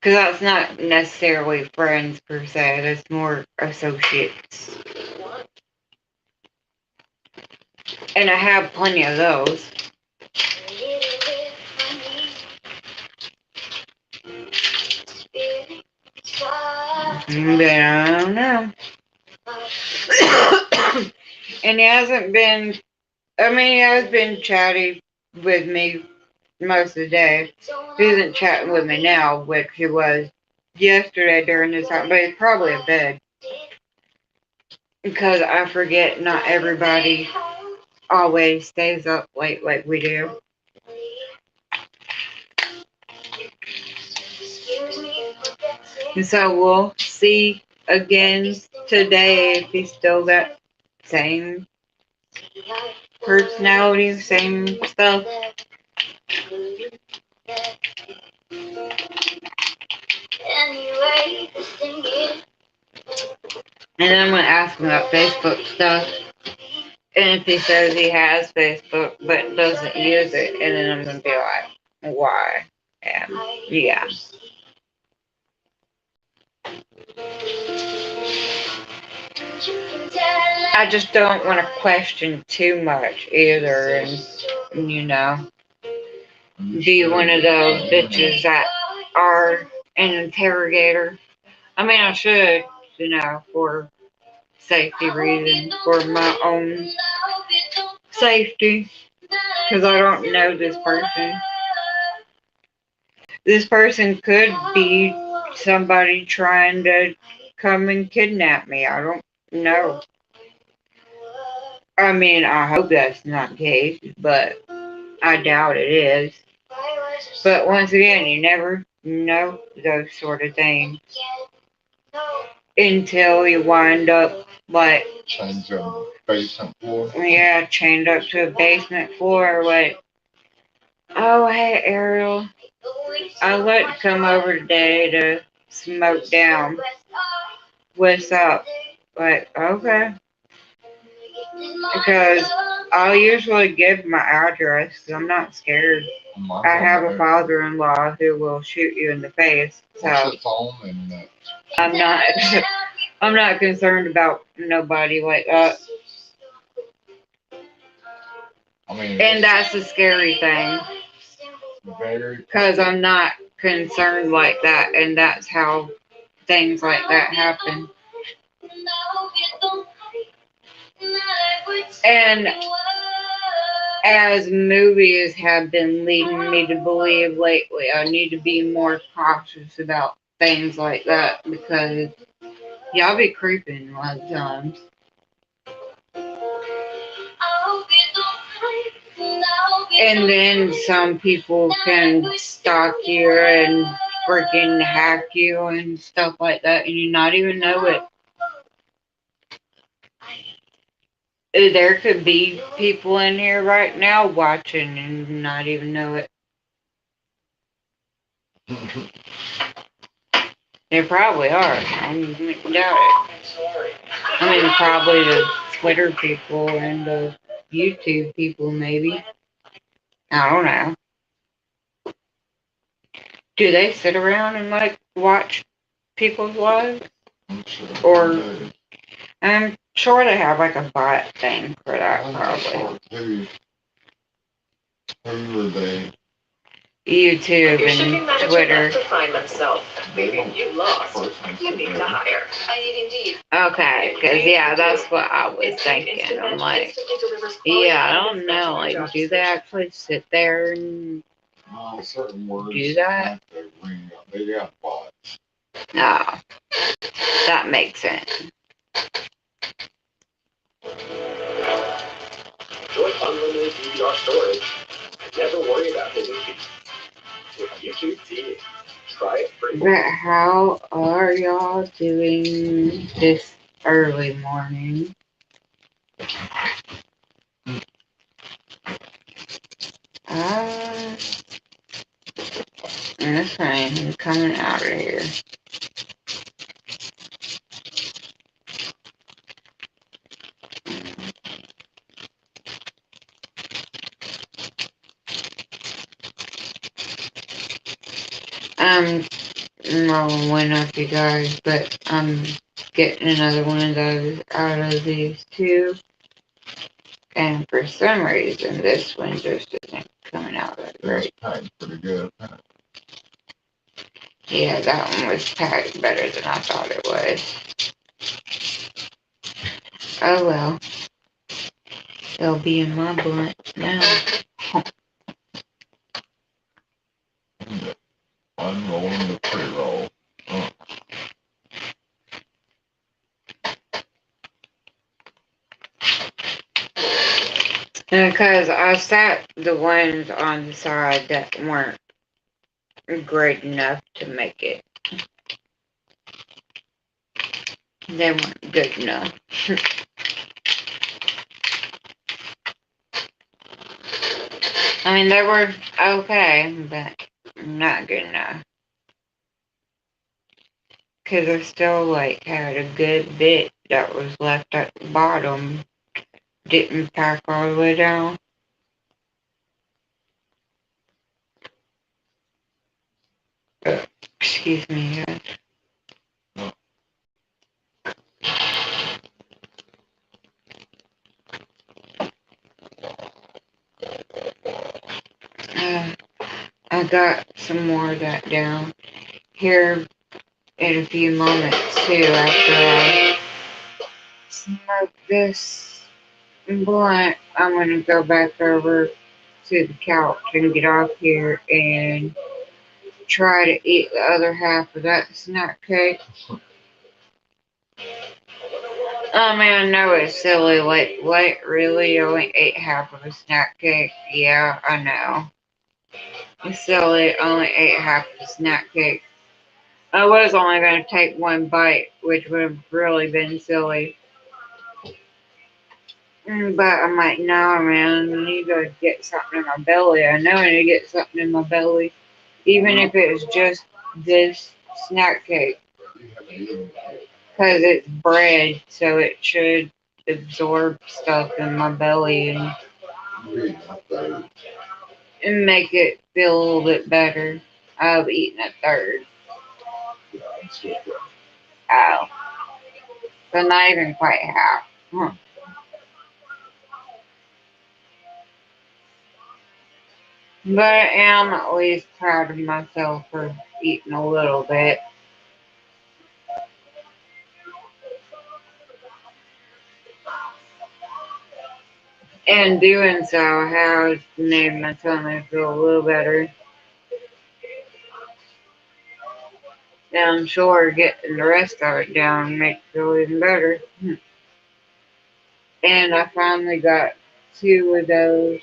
Because that's not necessarily friends per se, that's more associates. And I have plenty of those. But I don't know. And he hasn't been, I mean, he has been chatty with me most of the day. He isn't chatting with me now, which he was yesterday during this time, but he's probably in bed. Because I forget not everybody always stays up late like we do. And so we'll see again today if he's still that same personality, same stuff. And then I'm going to ask him about Facebook stuff. And if he says he has Facebook but doesn't use it, and then I'm going to be like, why? And yeah. I just don't want to question too much either, and you know, be one of those bitches that are an interrogator. I mean, I should, you know, for safety reasons, for my own safety, because I don't know this person. This person could be somebody trying to come and kidnap me. I don't know. I mean, I hope that's not the case, but I doubt it is. But once again, you never know those sort of things until you wind up like
Change of basement floor.
yeah, chained up to a basement floor. Like, oh hey Ariel, I'd like to come over today to smoke down. What's up? Like, okay. Because I'll usually give my address because I'm not scared. I have a father-in-law who will shoot you in the face, so I'm not. I'm not concerned about nobody like that.
I mean,
And that's the scary thing.
Very
because I'm not concerned like that, and that's how things like that happen. And as movies have been leading me to believe lately, I need to be more cautious about things like that because y'all be creeping a lot of times. And then some people can stalk you and freaking hack you and stuff like that, and you not even know it. There could be people in here right now watching and not even know it. They probably are. I doubt it. I mean, probably the Twitter people and the YouTube people, maybe. I don't know. Do they sit around and like watch people's lives?
I'm sure
Or
they-
I'm sure they have like a bot thing for that,
I'm not
probably.
sure who are they?
YouTube and Twitter.
To find themselves. Maybe you lost. You need to hire. I need Indeed.
Okay, because yeah, that's what I was thinking. I'm like, yeah, I don't know. Like, do they actually sit there and
Certain words
do that?
have to ring up. They got bots.
No, that makes sense.
Enjoy unlimited DVR storage. Never worry about hidden fees. With YouTube TV. Try it free.
But how are y'all doing this early morning? Uh, this rain is coming out of here. I'm rolling up, you guys, but I'm getting another one of those out of these two. And for some reason, this one just isn't coming out that
It was
great.
packed pretty good.
Yeah, that one was packed better than I thought it was. Oh well, it'll be in my blunt now.
Unrolling the pre-roll.
Because I sat the ones on the side that weren't great enough to make it. They weren't good enough. I mean, they were okay, but not good enough. Because I still, like, had a good bit that was left at the bottom. Didn't pack all the way down. Excuse me, guys. Uh, I got some more of that down here in a few moments, too, after I smoke this blunt. I'm going to go back over to the couch and get off here and try to eat the other half of that snack cake. I mean, I know it's silly. Like, really? You only ate half of a snack cake? Yeah, I know. It's silly. I only ate half of a snack cake. I was only going to take one bite, which would have really been silly. But I'm like, no, man, I need to get something in my belly. I know I need to get something in my belly. Even if it was just this snack cake. Because it's bread, so it should absorb stuff in my belly and make it feel a little bit better. I've eaten a third. Oh. So not even quite half. But I am at least proud of myself for eating a little bit. And doing so has made my tummy feel a little better. And I'm sure getting the rest of it down makes it feel even better. And I finally got two of those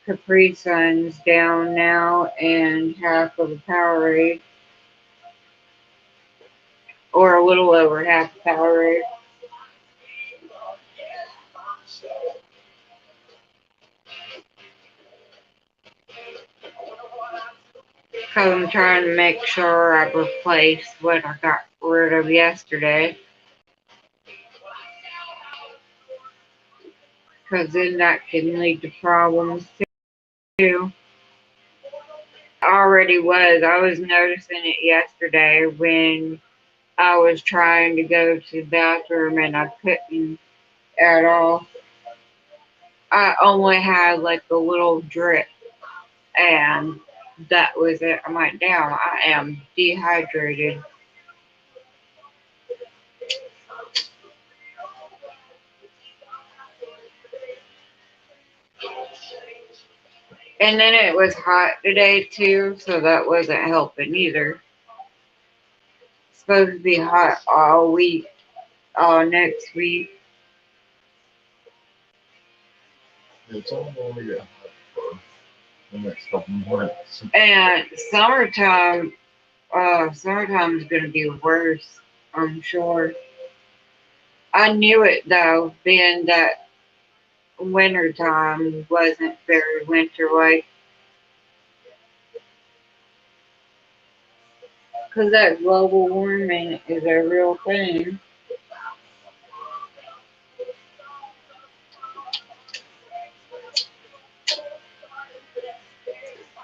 Capri Suns down now and half of a Powerade, or a little over half a Powerade. Because I'm trying to make sure I replace what I got rid of yesterday. Because then that can lead to problems too. Already was. I was noticing it yesterday when I was trying to go to the bathroom and I couldn't at all. I only had like a little drip and that was it. I'm like, damn, I am dehydrated. And then it was hot today too, so that wasn't helping either. It's supposed to be hot all week, all next week.
It's only going to get hot for the next couple months.
And summertime is gonna be worse, I'm sure. I knew it though, being that wintertime wasn't very winter like, because that global warming is a real thing.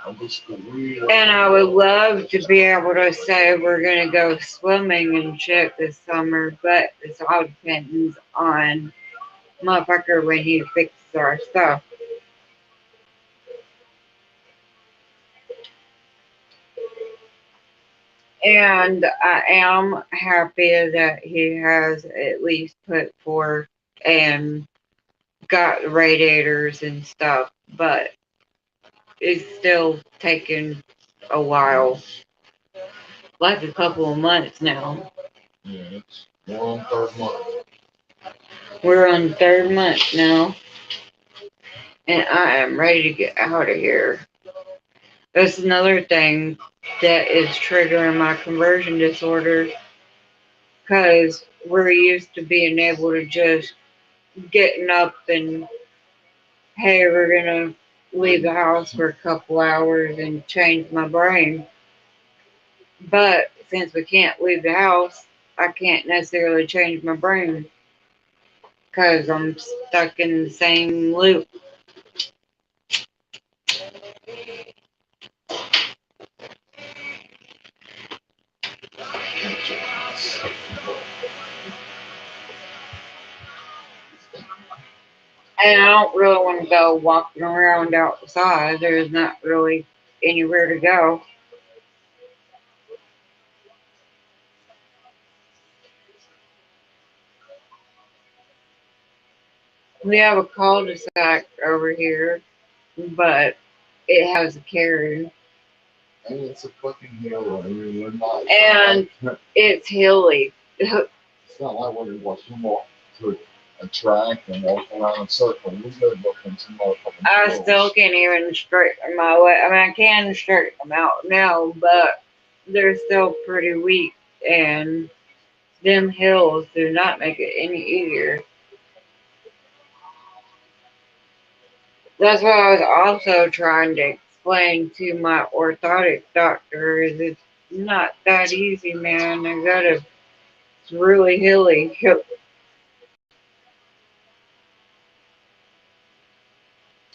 And I would love to be able to say we're gonna go swimming and shit this summer, but it all depends on motherfucker when he fixes our stuff. And I am happy that he has at least put forth and got radiators and stuff, but it's still taking a while, like a couple of months now.
Yeah, we're on third month.
We're on the third month now, and I am ready to get out of here. That's another thing that is triggering my conversion disorder, because we're used to being able to just getting up and, hey, we're gonna leave the house for a couple hours and change my brain. But since we can't leave the house, I can't necessarily change my brain because I'm stuck in the same loop. And I don't really want to go walking around outside. There's not really anywhere to go. We have a cul-de-sac over here, but it has a carry.
And it's a fucking hill. I mean, we're not.
And it's hilly.
It's not like we're watching walk to a track and walk around in circles. We live up in some motherfucking
I
hills.
still can't even straighten my way. I mean, I can straighten them out now, but they're still pretty weak, and them hills do not make it any easier. That's what I was also trying to explain to my orthotic doctor. Is it's not that easy, man. I gotta. It's really hilly.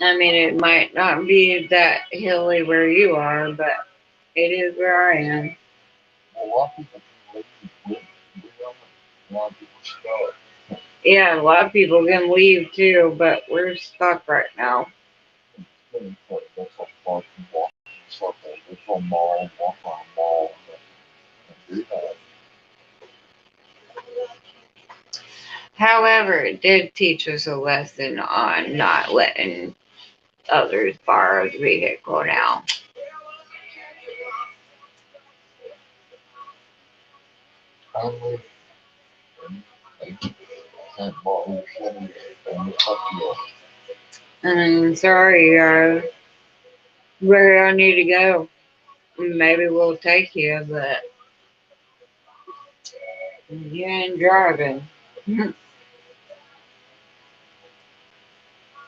I mean, it might not be that hilly where you are, but it is where I am.
A lot of people can live, a lot of people stuck.
Yeah, a lot of people can leave too, but we're stuck right now. However, it did teach us a lesson on not letting others borrow the vehicle now.
Family and I can't borrow shit and fuck you.
And sorry, where I need to go. Maybe we'll take you, but you ain't driving.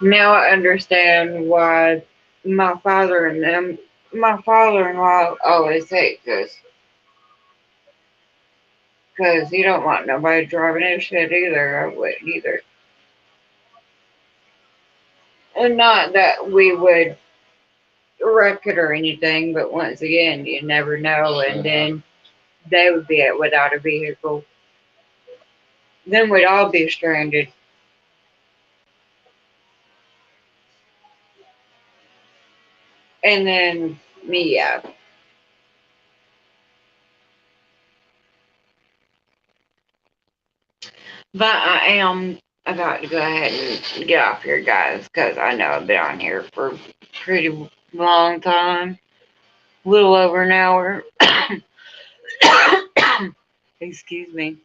Now I understand why my father and them, my father-in-law always hates us. Because he don't want nobody driving his shit either. I wouldn't either. And not that we would wreck it or anything, but once again, you never know. And then they would be without a vehicle. Then we'd all be stranded. And then, yeah. But I am about to go ahead and get off here, guys, because I know I've been on here for a pretty long time. A little over an hour. Excuse me.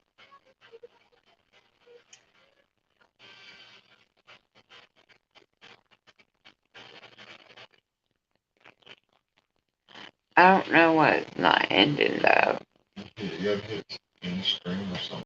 I don't know what's not ending though.
You gotta hit in stream or something.